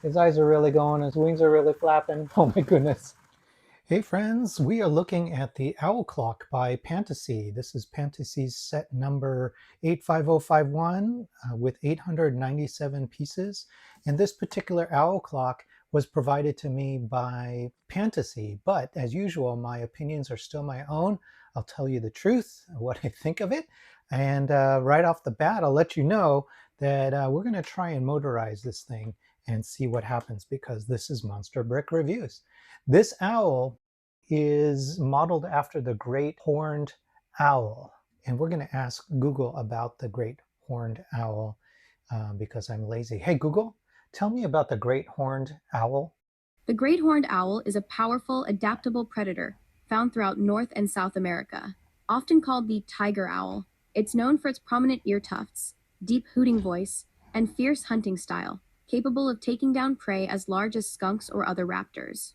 His eyes are really going, his wings are really flapping. Oh my goodness. Hey friends, we are looking at the Owl Clock by Pantasy. This is Pantasy's set number 85051 with 897 pieces. And this particular Owl Clock was provided to me by Pantasy. But as usual, my opinions are still my own. I'll tell you the truth, what I think of it. And right off the bat, I'll let you know that we're going to try and motorize this thing and see what happens, because this is Monster Brick Reviews. This owl is modeled after the great horned owl. And we're going to ask Google about the great horned owl because I'm lazy. Hey, Google, tell me about the great horned owl. The great horned owl is a powerful, adaptable predator found throughout North and South America. Often called the tiger owl, it's known for its prominent ear tufts, deep hooting voice, and fierce hunting style, capable of taking down prey as large as skunks or other raptors.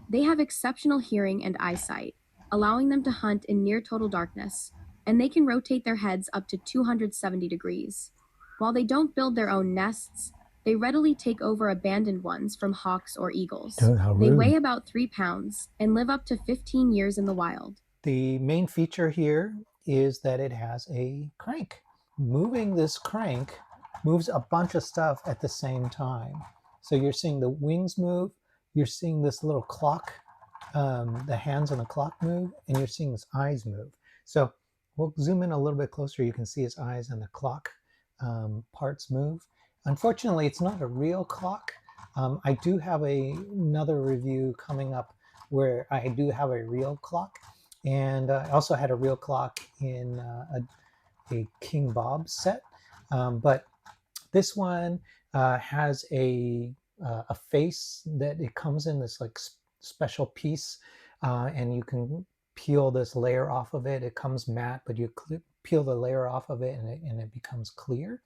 They have exceptional hearing and eyesight, allowing them to hunt in near total darkness, and they can rotate their heads up to 270 degrees. While they don't build their own nests, they readily take over abandoned ones from hawks or eagles. Oh, how They rude. weigh about 3 pounds and live up to 15 years in the wild. The main feature here is that it has a crank. Moving this crank moves a bunch of stuff at the same time. So you're seeing the wings move, you're seeing this little clock, the hands on the clock move, and you're seeing his eyes move. So we'll zoom in a little bit closer. You can see his eyes and the clock parts move. Unfortunately, it's not a real clock. I do have another review coming up where I do have a real clock. And I also had a real clock in a King Bob set. But this one has a face that it comes in this like special piece, and you can peel this layer off of it. It comes matte, but you peel the layer off of it, and it becomes clear.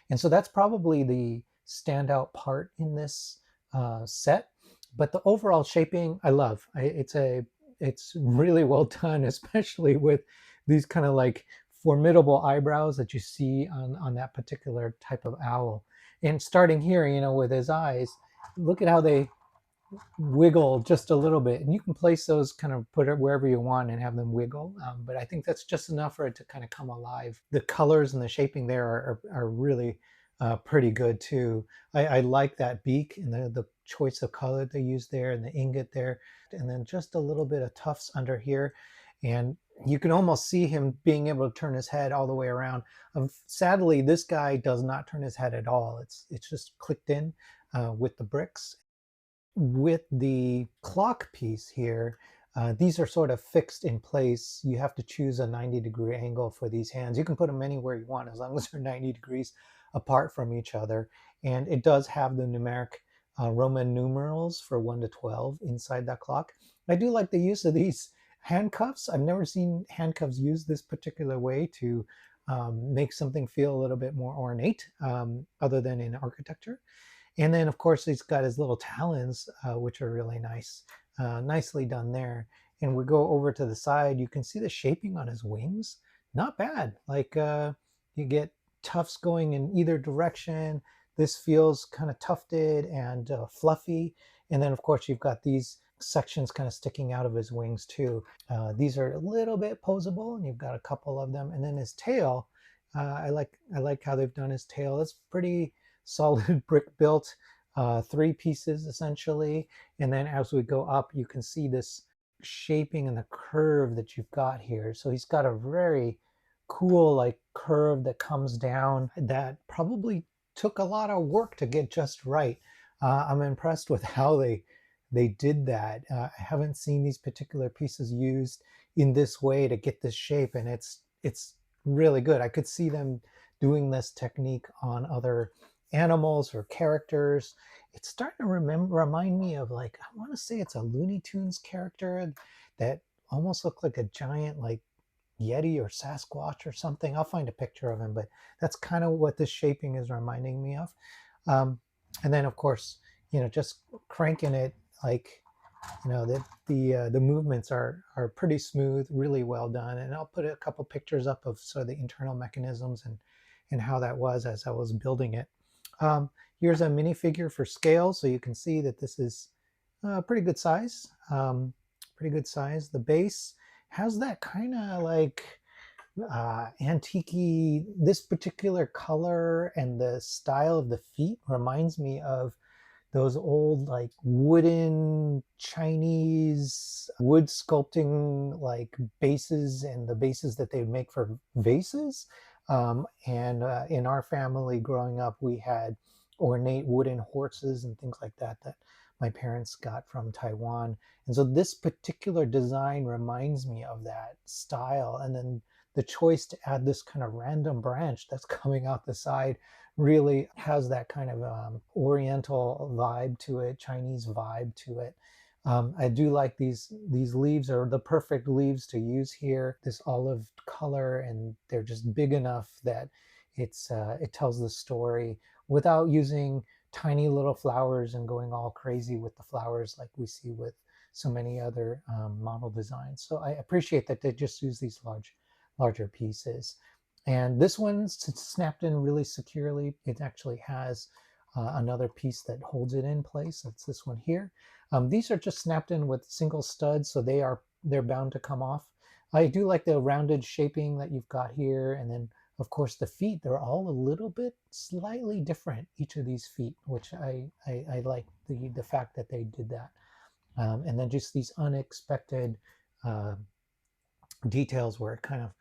And so that's probably the standout part in this set. But the overall shaping, I love. It's really well done, especially with these kind of like formidable eyebrows that you see on that particular type of owl. And starting here, with his eyes, look at how they wiggle just a little bit, and you can place those, kind of put it wherever you want and have them wiggle, but I think that's just enough for it to kind of come alive. The colors and the shaping there are really pretty good too. I like that beak and the choice of color they use there, and the ingot there, and then just a little bit of tufts under here, and you can almost see him being able to turn his head all the way around. Sadly, this guy does not turn his head at all. It's just clicked in with the bricks. With the clock piece here, these are sort of fixed in place. You have to choose a 90-degree angle for these hands. You can put them anywhere you want as long as they're 90 degrees apart from each other. And it does have the numeric Roman numerals for 1 to 12 inside that clock. I do like the use of these handcuffs. I've never seen handcuffs used this particular way to make something feel a little bit more ornate, other than in architecture. And then, of course, he's got his little talons, which are really nice, nicely done there. And we go over to the side. You can see the shaping on his wings. Not bad. Like you get tufts going in either direction. This feels kind of tufted and fluffy. And then, of course, you've got these sections kind of sticking out of his wings too. These are a little bit posable, and you've got a couple of them. And then his tail, I like how they've done his tail. It's pretty solid brick built, three pieces essentially. And then as we go up, you can see this shaping and the curve that you've got here. So he's got a very cool like curve that comes down that probably took a lot of work to get just right. I'm impressed with how they did that. I haven't seen these particular pieces used in this way to get this shape, and it's really good. I could see them doing this technique on other animals or characters. It's starting to remind me of, like, I want to say it's a Looney Tunes character that almost looked like a giant like Yeti or Sasquatch or something. I'll find a picture of him, but that's kind of what this shaping is reminding me of. Um, and then of course, just cranking it, like, the movements are pretty smooth, really well done. And I'll put a couple pictures up of sort of the internal mechanisms and how that was as I was building it. Um, Here's a minifigure for scale, so you can see that this is pretty good size. Pretty good size. The base has that kind of like antique. This particular color and the style of the feet reminds me of those old like wooden Chinese wood sculpting like bases, and the bases that they make for vases. And in our family growing up, we had ornate wooden horses and things like that that my parents got from Taiwan. And so this particular design reminds me of that style. And then the choice to add this kind of random branch that's coming out the side really has that kind of Oriental vibe to it, Chinese vibe to it. I do like these leaves are the perfect leaves to use here. This olive color, and they're just big enough that it tells the story without using tiny little flowers and going all crazy with the flowers like we see with so many other model designs. So I appreciate that they just use these larger pieces. And this one's snapped in really securely. It actually has another piece that holds it in place. That's this one here. These are just snapped in with single studs, so they're bound to come off. I do like the rounded shaping that you've got here, and then of course the feet. They're all a little bit slightly different, each of these feet, which I like the fact that they did that. And then just these unexpected uh, details where it kind of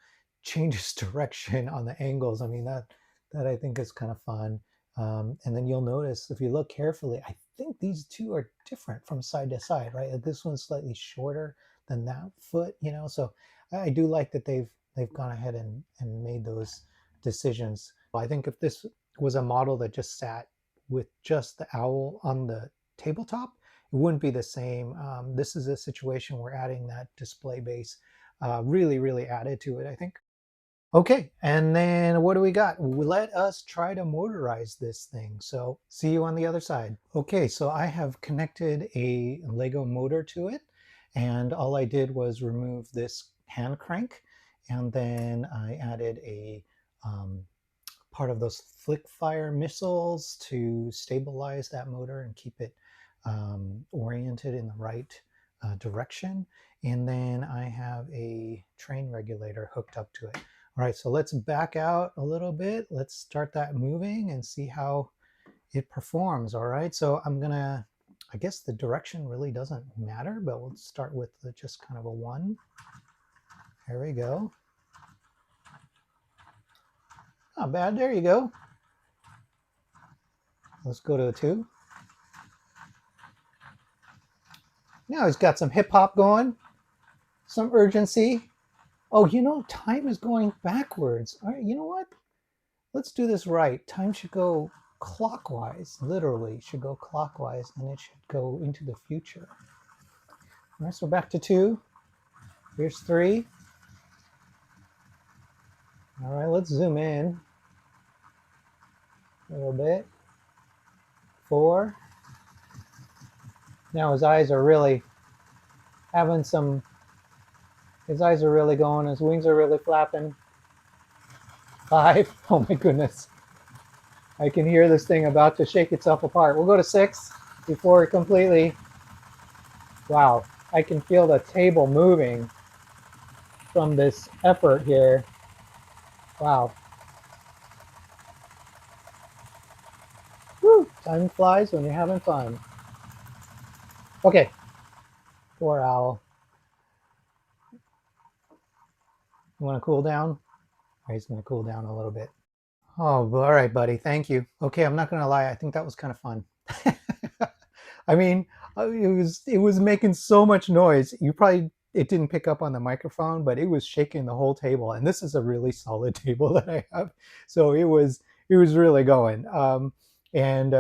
changes direction on the angles. I mean, that I think is kind of fun. And then you'll notice if you look carefully, I think these two are different from side to side, right? This one's slightly shorter than that foot, you know. So I do like that they've gone ahead and made those decisions. I think if this was a model that just sat with just the owl on the tabletop, it wouldn't be the same. This is a situation where adding that display base really added to it, I think. Okay, and then what do we got? Let us try to motorize this thing. So see you on the other side. Okay, so I have connected a Lego motor to it, and all I did was remove this hand crank, and then I added a part of those flick fire missiles to stabilize that motor and keep it oriented in the right direction. And then I have a train regulator hooked up to it. All right, so let's back out a little bit. Let's start that moving and see how it performs. All right, so I guess the direction really doesn't matter, but we'll start with just kind of a 1. There we go. Not bad, there you go. Let's go to a 2. Now he's got some hip hop going, some urgency. Oh, time is going backwards. All right, you know what? Let's do this right. Time should go clockwise, literally should go clockwise, and it should go into the future. All right, so back to 2. Here's 3. All right, let's zoom in a little bit. 4. Now his eyes are really having some, his eyes are really going, his wings are really flapping. 5. Oh my goodness. I can hear this thing about to shake itself apart. We'll go to 6 before it completely. Wow, I can feel the table moving from this effort here. Wow. Woo, time flies when you're having fun. Okay, poor owl. You want to cool down? He's going to cool down a little bit. Oh, all right, buddy. Thank you. Okay, I'm not going to lie. I think that was kind of fun. I mean, it was making so much noise. It didn't pick up on the microphone, but it was shaking the whole table. And this is a really solid table that I have, so it was really going. And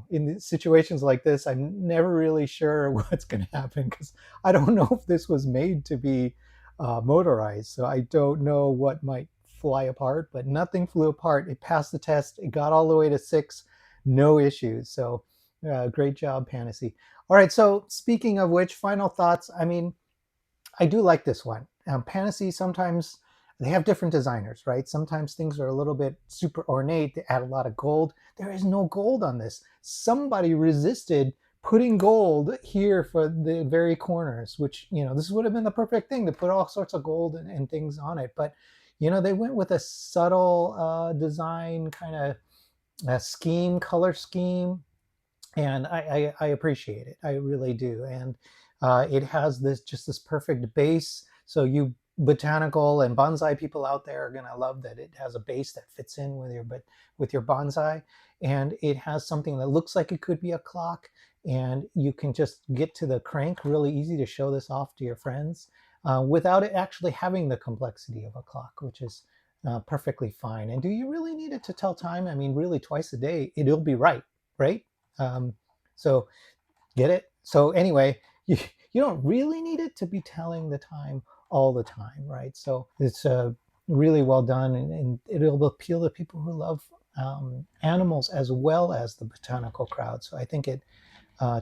in situations like this, I'm never really sure what's going to happen because I don't know if this was made to be motorized. So I don't know what might fly apart, but nothing flew apart. It passed the test. It got all the way to 6, no issues. So great job, Pantasy. All right, so speaking of which, final thoughts. I mean, I do like this one. Pantasy sometimes they have different designers, right? Sometimes things are a little bit super ornate, they add a lot of gold. There is no gold on this. Somebody resisted putting gold here for the very corners, which, this would have been the perfect thing to put all sorts of gold and things on it. But, they went with a subtle design kind of scheme, color scheme, and I appreciate it. I really do. And it has this perfect base. So you botanical and bonsai people out there are gonna love that it has a base that fits in with your bonsai, and it has something that looks like it could be a clock, and you can just get to the crank really easy to show this off to your friends without it actually having the complexity of a clock, which is perfectly fine. And do you really need it to tell time? I mean, really, twice a day, it'll be right, right? Um, so get it? So anyway, you don't really need it to be telling the time all the time, right? So it's really well done, and it'll appeal to people who love animals as well as the botanical crowd. So I think it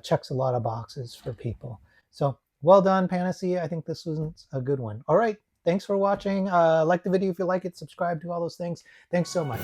checks a lot of boxes for people. So well done, Pantasy. I think this was a good one. All right. Thanks for watching. Like the video if you like it, subscribe, do all those things. Thanks so much.